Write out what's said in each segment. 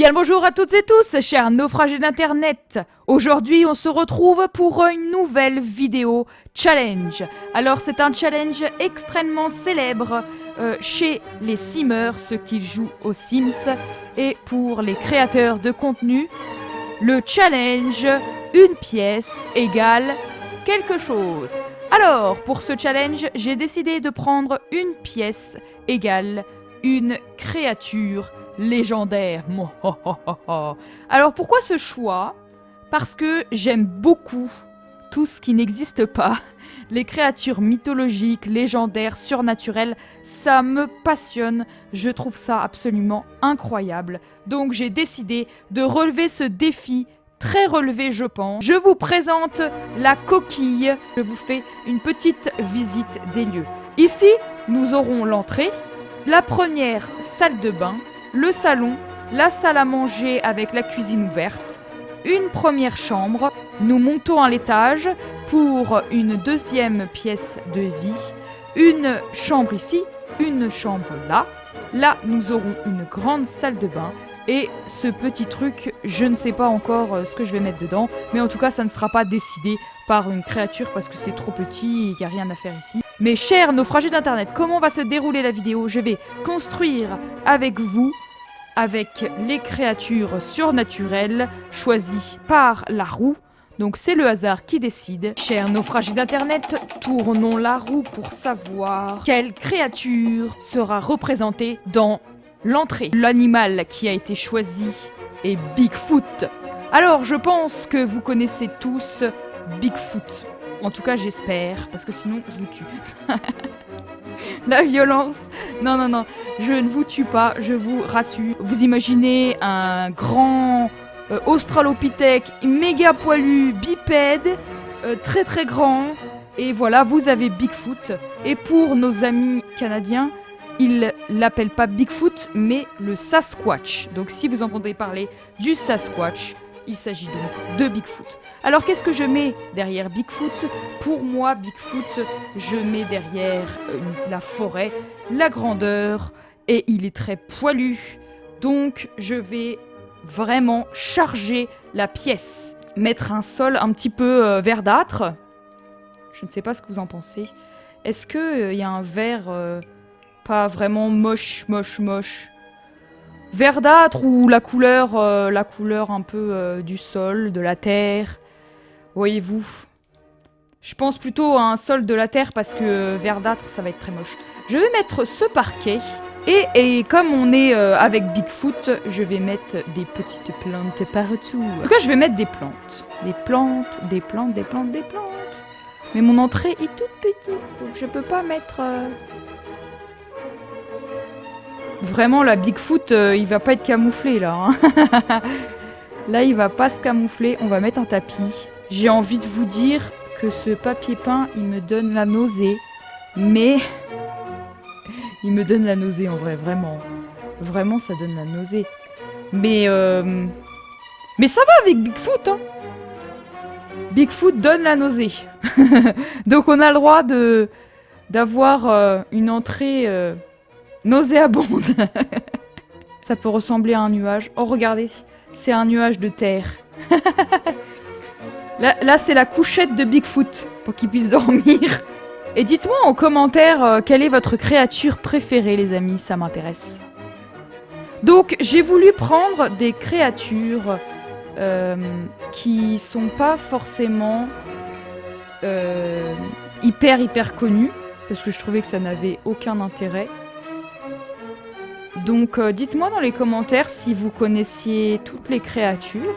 Bien le bonjour à toutes et tous, chers naufragés d'internet. Aujourd'hui, on se retrouve pour une nouvelle vidéo challenge. Alors, c'est un challenge extrêmement célèbre chez les Simmers, ceux qui jouent aux Sims, et pour les créateurs de contenu. Le challenge, une pièce égale quelque chose. Alors, pour ce challenge, j'ai décidé de prendre une pièce égale une créature légendaire. Alors pourquoi ce choix? Parce que j'aime beaucoup tout ce qui n'existe pas. Les créatures mythologiques, légendaires, surnaturelles, ça me passionne. Je trouve ça absolument incroyable. Donc j'ai décidé de relever ce défi, très relevé je pense. Je vous présente la coquille. Je vous fais une petite visite des lieux. Ici, nous aurons l'entrée, la première salle de bain, le salon, la salle à manger avec la cuisine ouverte, une première chambre. Nous montons à l'étage pour une deuxième pièce de vie, une chambre ici, une chambre là. Là, nous aurons une grande salle de bain et ce petit truc, je ne sais pas encore ce que je vais mettre dedans, mais en tout cas, ça ne sera pas décidé par une créature parce que c'est trop petit et il n'y a rien à faire ici. Mes chers naufragés d'internet, comment va se dérouler la vidéo? Je vais construire avec vous, avec les créatures surnaturelles choisies par la roue. Donc c'est le hasard qui décide. Chers naufragés d'internet, tournons la roue pour savoir quelle créature sera représentée dans l'entrée. L'animal qui a été choisi est Bigfoot. Alors je pense que vous connaissez tous Bigfoot. En tout cas j'espère, parce que sinon je vous tue. La violence. Non, non, non. Je ne vous tue pas, je vous rassure. Vous imaginez un grand australopithèque méga poilu, bipède, très très grand. Et voilà, vous avez Bigfoot. Et pour nos amis canadiens, ils l'appellent pas Bigfoot, mais le Sasquatch. Donc si vous entendez parler du Sasquatch, il s'agit donc de Bigfoot. Alors qu'est-ce que je mets derrière Bigfoot? Pour moi, Bigfoot, je mets derrière la forêt, la grandeur, et il est très poilu. Donc je vais vraiment charger la pièce. Mettre un sol un petit peu verdâtre. Je ne sais pas ce que vous en pensez. Est-ce qu'il y a un vert pas vraiment moche verdâtre ou la couleur un peu du sol, de la terre? Voyez-vous? Je pense plutôt à un sol de la terre parce que verdâtre, ça va être très moche. Je vais mettre ce parquet. Et comme on est avec Bigfoot, je vais mettre des petites plantes partout. En tout cas, je vais mettre des plantes. Des plantes. Mais mon entrée est toute petite, donc je peux pas mettre... Vraiment, la Bigfoot, il va pas être camouflé, là. Hein. Là, il va pas se camoufler. On va mettre un tapis. J'ai envie de vous dire que ce papier peint, il me donne la nausée. Mais... il me donne la nausée, en vrai, vraiment. Vraiment, ça donne la nausée. Mais ça va avec Bigfoot, hein. Bigfoot donne la nausée. Donc, on a le droit d'avoir une entrée... nauséabonde. Ça peut ressembler à un nuage. Oh, regardez, c'est un nuage de terre. Là c'est la couchette de Bigfoot, pour qu'il puisse dormir. Et dites-moi en commentaire quelle est votre créature préférée, les amis, ça m'intéresse. Donc, j'ai voulu prendre des créatures qui sont pas forcément hyper connues, parce que je trouvais que ça n'avait aucun intérêt. Donc dites-moi dans les commentaires si vous connaissiez toutes les créatures,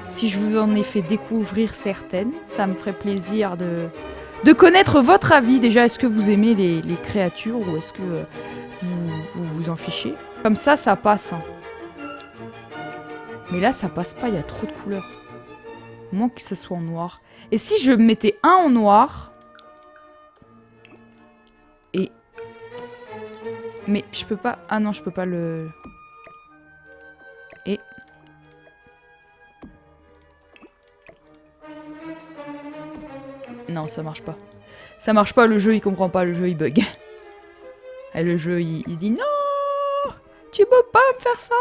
si je vous en ai fait découvrir certaines, ça me ferait plaisir de connaître votre avis. Déjà, est-ce que vous aimez les créatures ou est-ce que vous en fichez? Comme ça passe. Hein. Mais là, ça passe pas, il y a trop de couleurs. Au moins que ce soit en noir. Et si je mettais un en noir... et... mais je peux pas... ah non, je peux pas le... et... non, ça marche pas. Ça marche pas, le jeu, il comprend pas, le jeu, il bug. Et le jeu, il dit non, tu peux pas me faire ça.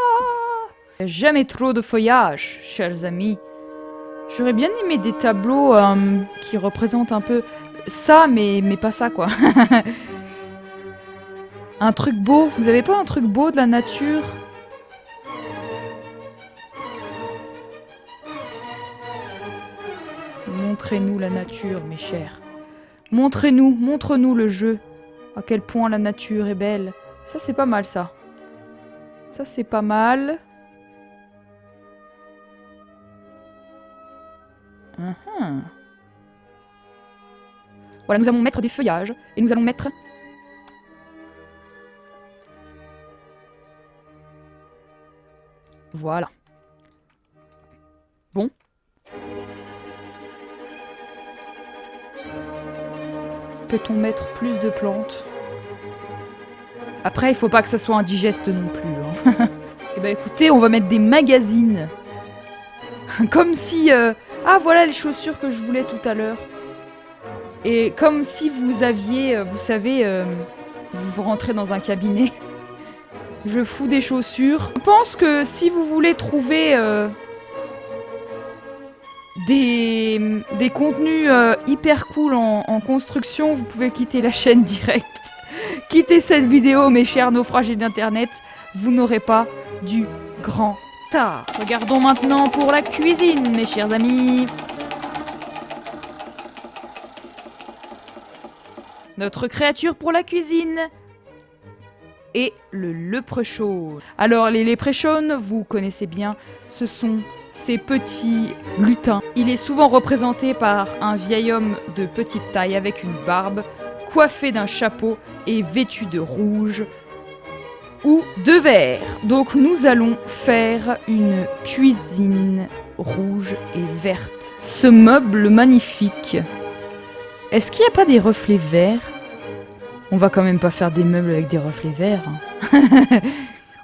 Il n'y a jamais trop de feuillage, chers amis. J'aurais bien aimé des tableaux qui représentent un peu ça, mais pas ça, quoi. Un truc beau. Vous avez pas un truc beau de la nature? Montrez-nous la nature, mes chers. Montre-nous le jeu. À quel point la nature est belle. Ça, c'est pas mal, ça. Ça, c'est pas mal. Voilà, nous allons mettre des feuillages. Et nous allons mettre... Voilà. Bon. Peut-on mettre plus de plantes? Après, il faut pas que ça soit indigeste non plus. Hein. Eh ben écoutez, on va mettre des magazines. Comme si... Ah, voilà les chaussures que je voulais tout à l'heure. Et comme si vous aviez... vous savez, vous rentrez dans un cabinet. Je fous des chaussures. Je pense que si vous voulez trouver... des contenus hyper cool en construction, vous pouvez quitter la chaîne directe. Quittez cette vidéo, mes chers naufragés d'internet. Vous n'aurez pas du grand art. Regardons maintenant pour la cuisine, mes chers amis. Notre créature pour la cuisine est le léprechaune. Alors, les léprechaunes, vous connaissez bien, ce sont ces petits lutins. Il est souvent représenté par un vieil homme de petite taille avec une barbe, coiffé d'un chapeau et vêtu de rouge ou de vert. Donc nous allons faire une cuisine rouge et verte. Ce meuble magnifique. Est-ce qu'il n'y a pas des reflets verts? On va quand même pas faire des meubles avec des reflets verts. Hein.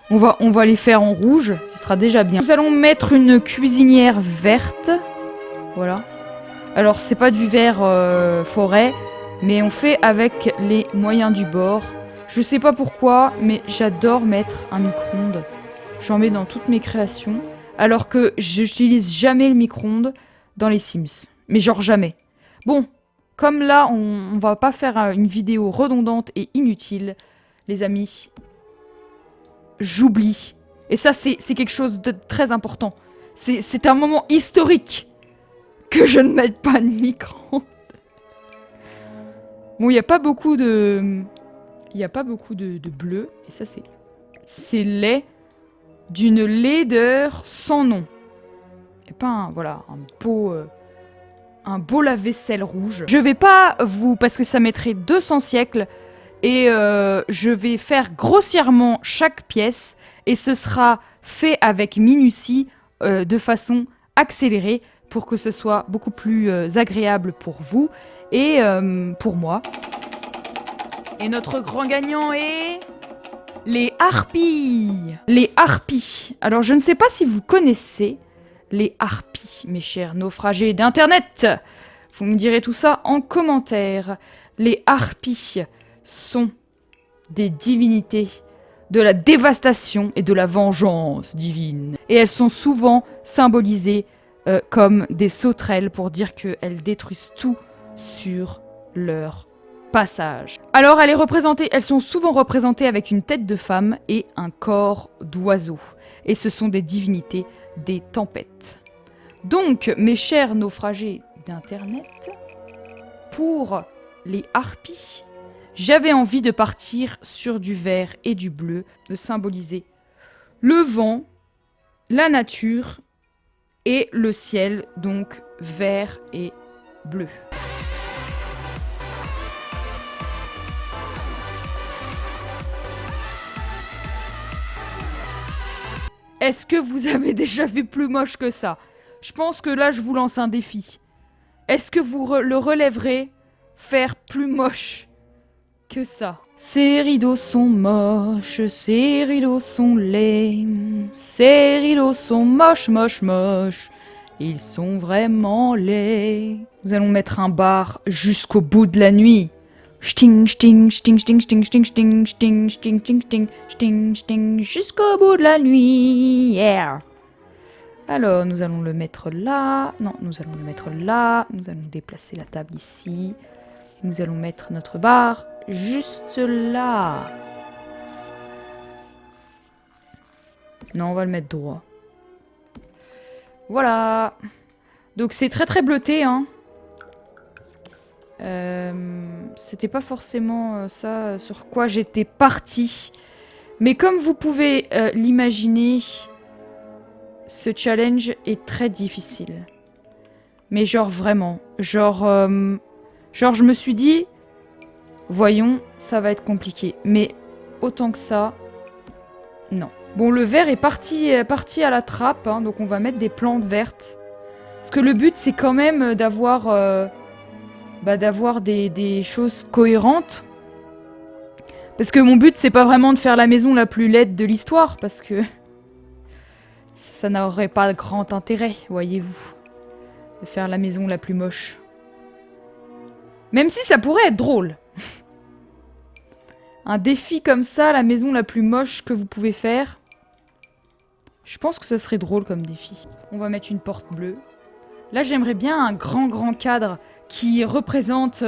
On va les faire en rouge, ça sera déjà bien. Nous allons mettre une cuisinière verte. Voilà. Alors, c'est pas du vert forêt, mais on fait avec les moyens du bord. Je sais pas pourquoi, mais j'adore mettre un micro-ondes. J'en mets dans toutes mes créations. Alors que j'utilise jamais le micro-ondes dans les Sims. Mais genre jamais. Bon, comme là, on va pas faire une vidéo redondante et inutile, les amis. J'oublie. Et ça, c'est quelque chose de très important. C'est un moment historique que je ne mette pas de micro-ondes. Bon, il n'y a pas beaucoup de... Il n'y a pas beaucoup de bleu. Et ça, c'est lait d'une laideur sans nom. Et pas un... Voilà, un beau lave-vaisselle rouge. Je vais pas vous... Parce que ça mettrait 200 siècles... Et je vais faire grossièrement chaque pièce et ce sera fait avec minutie de façon accélérée pour que ce soit beaucoup plus agréable pour vous et pour moi. Et notre grand gagnant est... les harpies. Les harpies. Alors je ne sais pas si vous connaissez les harpies, mes chers naufragés d'internet. Vous me direz tout ça en commentaire. Les harpies sont des divinités de la dévastation et de la vengeance divine. Et elles sont souvent symbolisées comme des sauterelles pour dire qu'elles détruisent tout sur leur passage. Alors elles sont souvent représentées avec une tête de femme et un corps d'oiseau. Et ce sont des divinités des tempêtes. Donc, mes chers naufragés d'internet, pour les harpies, j'avais envie de partir sur du vert et du bleu, de symboliser le vent, la nature et le ciel, donc vert et bleu. Est-ce que vous avez déjà vu plus moche que ça? Je pense que là, je vous lance un défi. Est-ce que vous le relèverez, faire plus moche que ça? Ces rideaux sont moches, ces rideaux sont laids, ces rideaux sont moches, moches, moches, ils sont vraiment laids. Nous allons mettre un bar jusqu'au bout de la nuit. Sting, sting, sting, sting, sting, sting, sting, sting, sting, sting, sting, sting, sting, jusqu'au bout de la nuit. Yeah. Alors, nous allons le mettre là. Non, nous allons le mettre là. Nous allons déplacer la table ici. Nous allons mettre notre bar juste là. Non, on va le mettre droit. Voilà. Donc c'est très très bleuté, hein. C'était pas forcément ça sur quoi j'étais partie. Mais comme vous pouvez l'imaginer, ce challenge est très difficile. Mais genre vraiment. Genre je me suis dit, voyons, ça va être compliqué. Mais autant que ça, non. Bon, le vert est parti à la trappe, hein, donc on va mettre des plantes vertes. Parce que le but, c'est quand même d'avoir des choses cohérentes. Parce que mon but, c'est pas vraiment de faire la maison la plus laide de l'histoire, parce que ça n'aurait pas grand intérêt, voyez-vous, de faire la maison la plus moche. Même si ça pourrait être drôle. Un défi comme ça, la maison la plus moche que vous pouvez faire. Je pense que ça serait drôle comme défi. On va mettre une porte bleue. Là, j'aimerais bien un grand cadre qui représente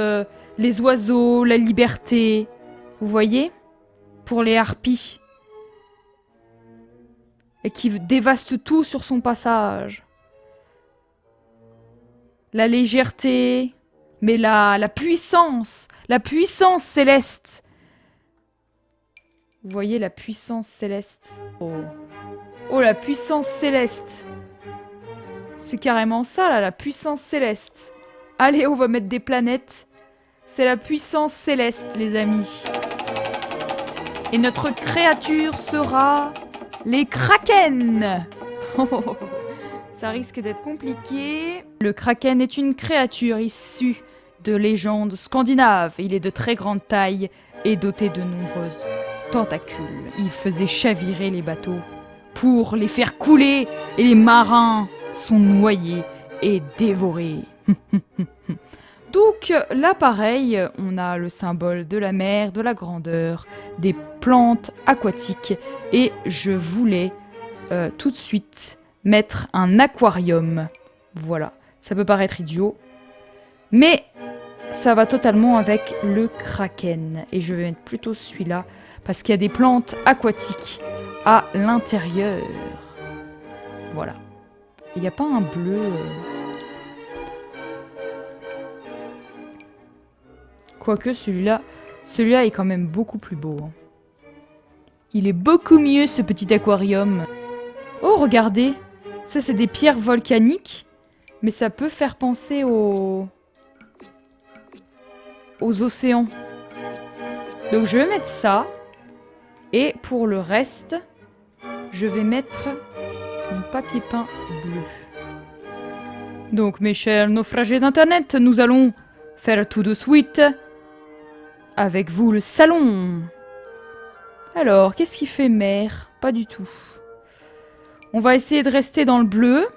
les oiseaux, la liberté. Vous voyez? Pour les harpies. Et qui dévaste tout sur son passage. La légèreté, mais la puissance céleste. Vous voyez la puissance céleste. Oh, la puissance céleste. C'est carrément ça, là, la puissance céleste. Allez, on va mettre des planètes. C'est la puissance céleste, les amis. Et notre créature sera les Kraken. Ça risque d'être compliqué. Le Kraken est une créature issue de légendes scandinaves. Il est de très grande taille et doté de nombreuses tentacules. Il faisait chavirer les bateaux pour les faire couler et les marins sont noyés et dévorés. Donc là pareil, on a le symbole de la mer, de la grandeur, des plantes aquatiques et je voulais tout de suite mettre un aquarium. Voilà, ça peut paraître idiot, mais ça va totalement avec le Kraken et je vais mettre plutôt celui-là parce qu'il y a des plantes aquatiques à l'intérieur. Voilà. Il n'y a pas un bleu... Quoique celui-là est quand même beaucoup plus beau. Hein. Il est beaucoup mieux ce petit aquarium. Oh, regardez. Ça, c'est des pierres volcaniques. Mais ça peut faire penser aux océans. Donc je vais mettre ça. Et pour le reste, je vais mettre mon papier peint bleu. Donc mes chers naufragés d'internet, nous allons faire tout de suite avec vous le salon. Alors, qu'est-ce qui fait mer? Pas du tout. On va essayer de rester dans le bleu.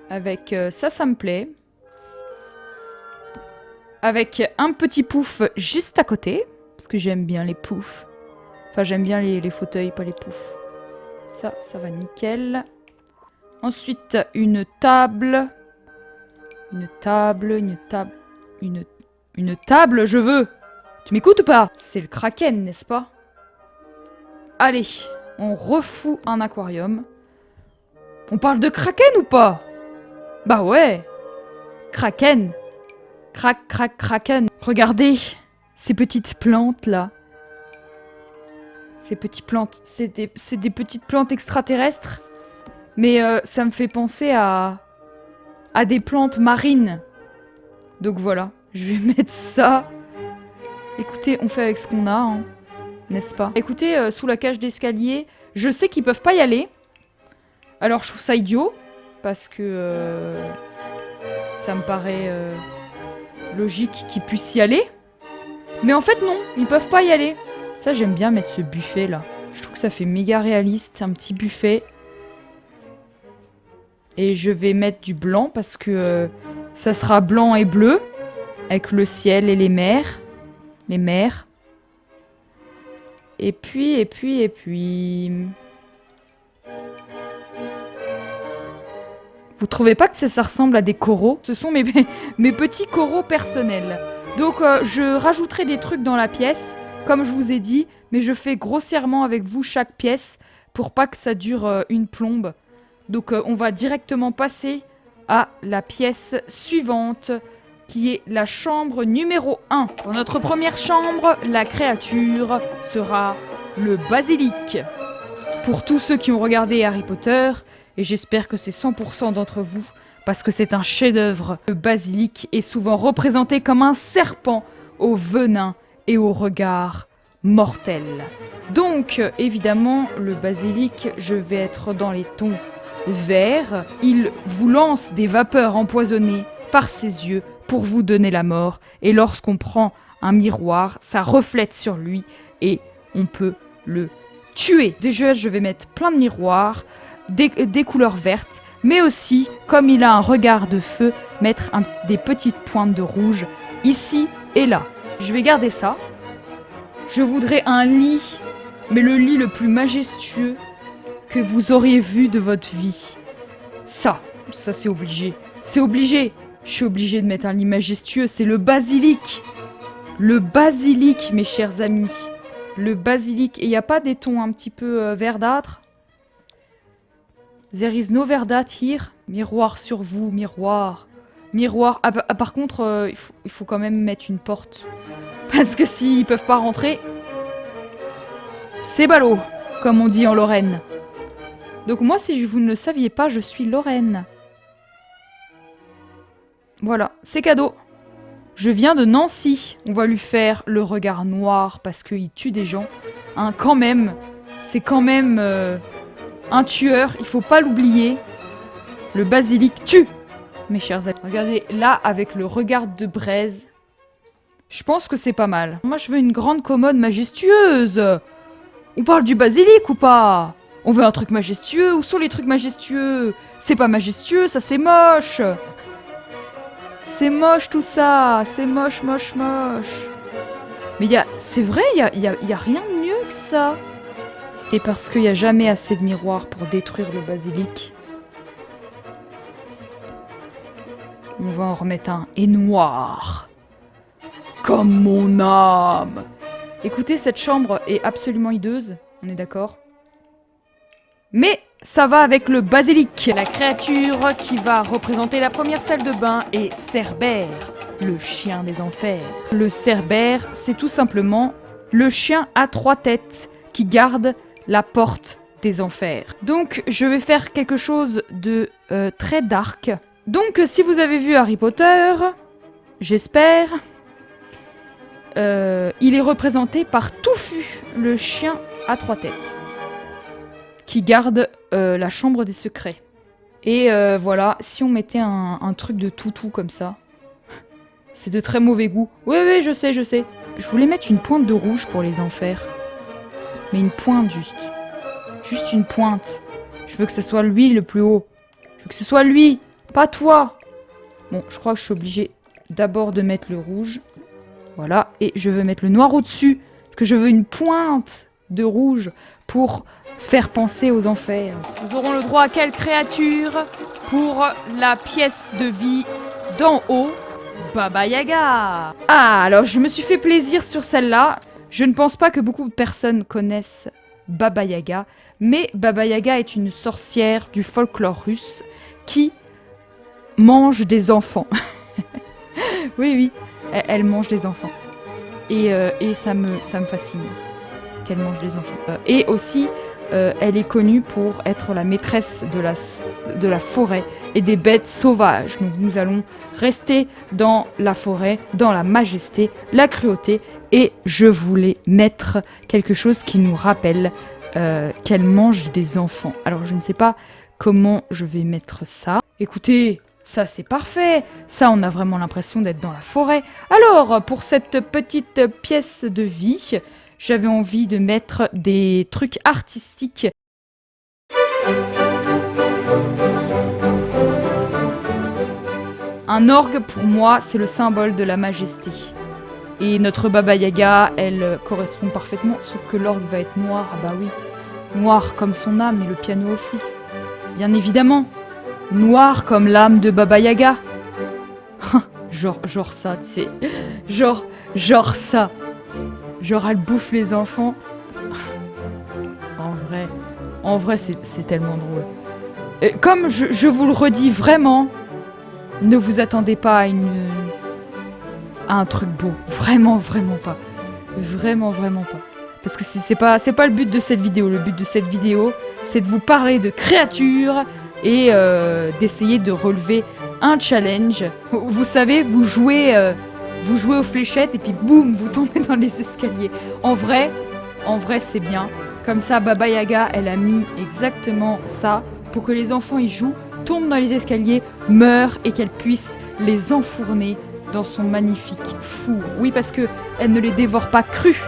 Avec ça me plaît. Avec un petit pouf juste à côté. Parce que j'aime bien les poufs. Enfin, j'aime bien les fauteuils, pas les poufs. Ça va nickel. Ensuite, une table. Une table, je veux. Tu m'écoutes ou pas? C'est le Kraken, n'est-ce pas? Allez, on refout un aquarium. On parle de Kraken ou pas? Bah ouais. Kraken. Kraken. Regardez ces petites plantes là. Ces petites plantes. C'est des petites plantes extraterrestres. Mais ça me fait penser à des plantes marines. Donc voilà. Je vais mettre ça. Écoutez, on fait avec ce qu'on a, hein, n'est-ce pas? Écoutez, sous la cage d'escalier, je sais qu'ils peuvent pas y aller. Alors je trouve ça idiot, parce que ça me paraît logique qu'ils puissent y aller. Mais en fait non, ils peuvent pas y aller. Ça j'aime bien mettre ce buffet là. Je trouve que ça fait méga réaliste, un petit buffet. Et je vais mettre du blanc parce que ça sera blanc et bleu. avec le ciel et les mers. Les mers. Et puis... Vous trouvez pas que ça ressemble à des coraux? Ce sont mes petits coraux personnels. Donc je rajouterai des trucs dans la pièce, comme je vous ai dit, mais je fais grossièrement avec vous chaque pièce pour pas que ça dure une plombe. Donc on va directement passer à la pièce suivante, qui est la chambre numéro 1. Pour notre première chambre, la créature sera le basilic. Pour tous ceux qui ont regardé Harry Potter, et j'espère que c'est 100% d'entre vous, parce que c'est un chef-d'œuvre, le basilic est souvent représenté comme un serpent au venin et au regard mortel. Donc, évidemment, le basilic, je vais être dans les tons verts. Il vous lance des vapeurs empoisonnées par ses yeux pour vous donner la mort. Et lorsqu'on prend un miroir, ça reflète sur lui et on peut le tuer. Déjà, je vais mettre plein de miroirs, des couleurs vertes, mais aussi, comme il a un regard de feu, mettre des petites pointes de rouge ici et là. Je vais garder ça. Je voudrais un lit, mais le lit le plus majestueux que vous auriez vu de votre vie. Ça c'est obligé. C'est obligé. Je suis obligée de mettre un lit majestueux, c'est le basilic. Le basilic, mes chers amis. Le basilic. Et il n'y a pas des tons un petit peu verdâtres? There is no verdat here. Miroir sur vous, miroir. Miroir. Ah, par contre, il faut quand même mettre une porte. Parce que s'ils peuvent pas rentrer, c'est ballot, comme on dit en Lorraine. Donc moi, si vous ne le saviez pas, je suis Lorraine. Voilà, c'est cadeau. Je viens de Nancy. On va lui faire le regard noir parce qu'il tue des gens. Hein, quand même. C'est quand même... un tueur, il faut pas l'oublier. Le basilic tue, mes chers amis. Regardez, là, avec le regard de braise, je pense que c'est pas mal. Moi, je veux une grande commode majestueuse. On parle du basilic ou pas? On veut un truc majestueux. Où sont les trucs majestueux? C'est pas majestueux, ça c'est moche. C'est moche tout ça. C'est moche, moche, moche. Mais c'est vrai, il y a rien de mieux que ça. Et parce qu'il n'y a jamais assez de miroirs pour détruire le basilic, on va en remettre un et noir. Comme mon âme. Écoutez, cette chambre est absolument hideuse, on est d'accord? Mais ça va avec le basilic. La créature qui va représenter la première salle de bain est Cerbère, le chien des enfers. Le Cerbère, c'est tout simplement le chien à 3 têtes qui garde la porte des enfers. Donc, je vais faire quelque chose de très dark. Donc, si vous avez vu Harry Potter, j'espère, il est représenté par Touffu, le chien à 3 têtes, qui garde la chambre des secrets. Et voilà, si on mettait un truc de toutou comme ça, c'est de très mauvais goût. Oui, oui, je sais, je sais. Je voulais mettre une pointe de rouge pour les enfers. Mais une pointe, juste. Juste une pointe. Je veux que ce soit lui le plus haut. Je veux que ce soit lui, pas toi. Bon, je crois que je suis obligée d'abord de mettre le rouge. Voilà. Et je veux mettre le noir au-dessus. Parce que je veux une pointe de rouge pour faire penser aux enfers. Nous aurons le droit à quelle créature pour la pièce de vie d'en haut? Baba Yaga. Ah, alors je me suis fait plaisir sur celle-là. Je ne pense pas que beaucoup de personnes connaissent Baba Yaga, mais Baba Yaga est une sorcière du folklore russe qui mange des enfants. Oui, oui, elle mange des enfants. Et ça me fascine qu'elle mange des enfants. Et aussi, elle est connue pour être la maîtresse de la forêt et des bêtes sauvages. Donc nous allons rester dans la forêt, dans la majesté, la cruauté. Et je voulais mettre quelque chose qui nous rappelle qu'elle mange des enfants. Alors je ne sais pas comment je vais mettre ça. Écoutez, ça c'est parfait. Ça, on a vraiment l'impression d'être dans la forêt. Alors, pour cette petite pièce de vie, j'avais envie de mettre des trucs artistiques. Un orgue, pour moi, c'est le symbole de la majesté. Et notre Baba Yaga, elle correspond parfaitement, sauf que l'orgue va être noir. Ah bah oui, noir comme son âme et le piano aussi. Bien évidemment, noir comme l'âme de Baba Yaga. genre ça, tu sais. Genre ça. Genre elle bouffe les enfants. En vrai, c'est tellement drôle. Et comme je vous le redis vraiment, ne vous attendez pas à un truc beau. Vraiment pas. Vraiment pas. Parce que c'est pas le but de cette vidéo. Le but de cette vidéo, c'est de vous parler de créatures et d'essayer de relever un challenge. Vous savez, vous jouez aux fléchettes et puis boum, vous tombez dans les escaliers. En vrai, c'est bien. Comme ça, Baba Yaga, elle a mis exactement ça pour que les enfants y jouent, tombent dans les escaliers, meurent et qu'elle puisse les enfourner dans son magnifique four. Oui, parce que elle ne les dévore pas crus.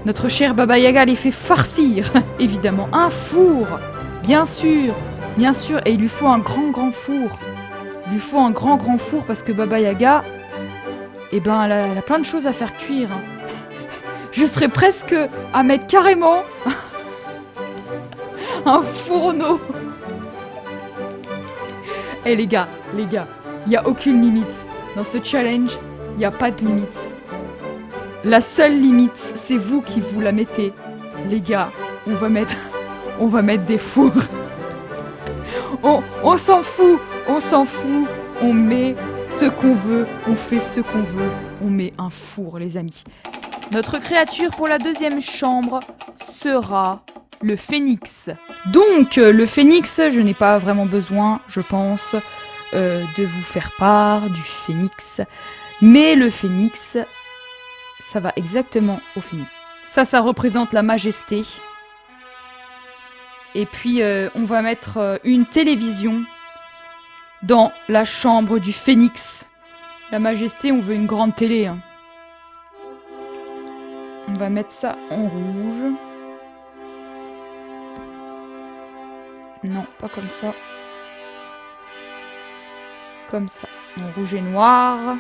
Notre chère Baba Yaga les fait farcir, évidemment. Un four, bien sûr, et il lui faut un grand four. Il lui faut un grand four parce que Baba Yaga, eh ben, elle a plein de choses à faire cuire. Hein. Je serais presque à mettre carrément un fourneau. Eh les gars, il n'y a aucune limite. Dans ce challenge, il n'y a pas de limite. La seule limite, c'est vous qui vous la mettez. Les gars, on va mettre des fours. On s'en fout. On met ce qu'on veut, on fait ce qu'on veut. On met un four, les amis. Notre créature pour la deuxième chambre sera le phénix. Donc, le phénix, je n'ai pas vraiment besoin, je pense, de vous faire part du phénix. Mais le phénix, ça va exactement au phénix. Ça représente la majesté. Et puis, on va mettre une télévision dans la chambre du phénix. La majesté, on veut une grande télé. Hein. On va mettre ça en rouge. Non, pas comme ça. Comme ça. En rouge et noir.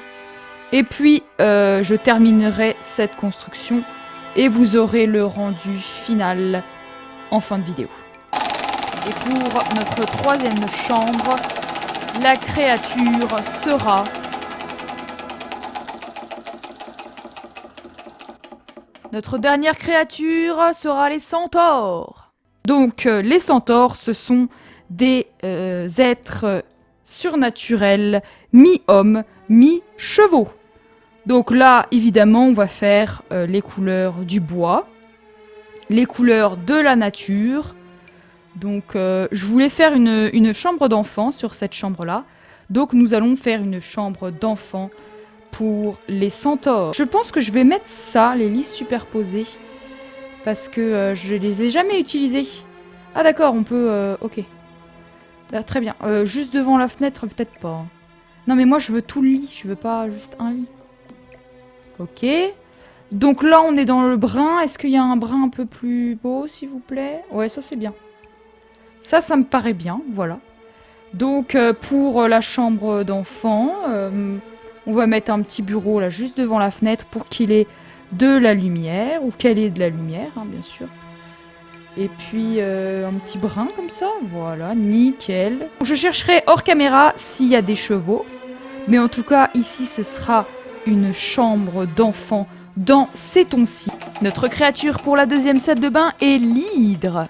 Et puis, je terminerai cette construction. Et vous aurez le rendu final en fin de vidéo. Et pour notre troisième chambre, la créature sera... Notre dernière créature sera les centaures. Donc, les centaures, ce sont des êtres surnaturels, mi-hommes, mi-chevaux. Donc là, évidemment, on va faire les couleurs du bois, les couleurs de la nature. Donc, je voulais faire une chambre d'enfant sur cette chambre-là. Donc, nous allons faire une chambre d'enfant pour les centaures. Je pense que je vais mettre ça, les lits superposés, parce que je les ai jamais utilisés. Ah d'accord, on peut... ok. Là, très bien. Juste devant la fenêtre, peut-être pas. Non mais moi, je veux tout le lit, je veux pas juste un lit. Ok. Donc là, on est dans le brun. Est-ce qu'il y a un brun un peu plus beau, s'il vous plaît? Ouais, ça c'est bien. Ça me paraît bien, voilà. Donc, pour la chambre d'enfant... on va mettre un petit bureau là juste devant la fenêtre pour qu'il ait de la lumière, ou qu'elle ait de la lumière, hein, bien sûr. Et puis un petit brin comme ça, voilà, nickel. Je chercherai hors caméra s'il y a des chevaux, mais en tout cas ici ce sera une chambre d'enfant dans ces tons-ci. Notre créature pour la deuxième salle de bain est l'hydre.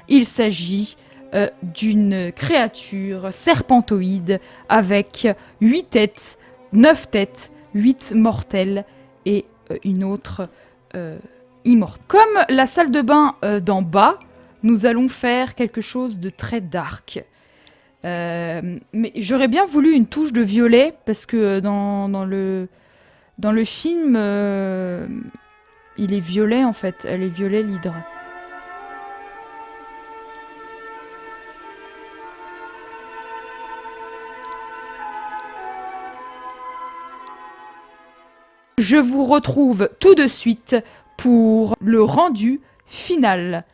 Il s'agit... d'une créature serpentoïde avec 8 têtes, 9 têtes, 8 mortelles et une autre immortelle. Comme la salle de bain d'en bas, nous allons faire quelque chose de très dark. Mais j'aurais bien voulu une touche de violet parce que dans le film, il est violet en fait. Elle est violet l'hydre. Je vous retrouve tout de suite pour le rendu final.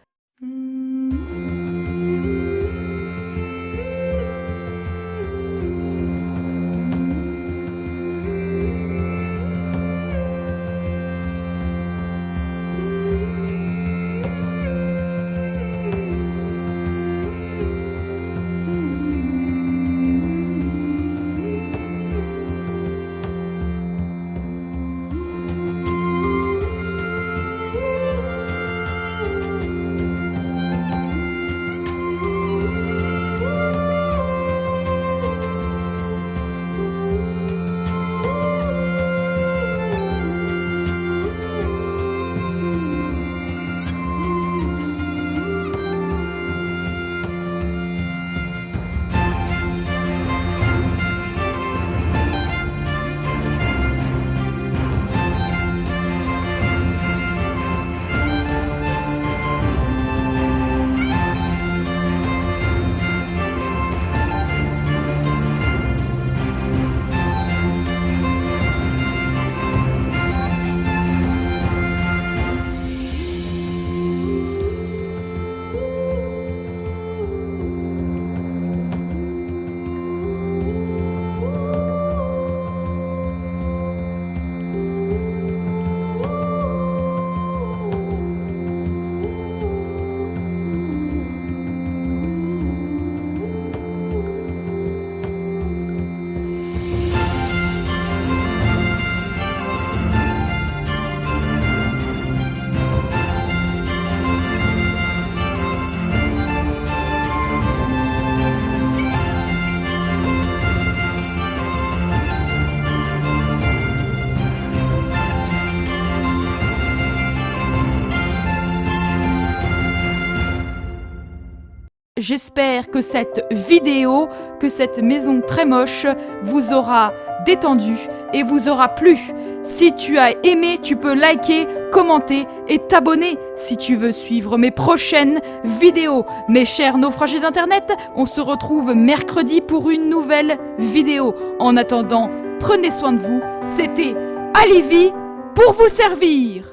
j'espère que cette vidéo, que cette maison très moche vous aura détendu et vous aura plu. Si tu as aimé, tu peux liker, commenter et t'abonner si tu veux suivre mes prochaines vidéos. Mes chers naufragés d'internet, on se retrouve mercredi pour une nouvelle vidéo. En attendant, prenez soin de vous. C'était Alivie pour vous servir.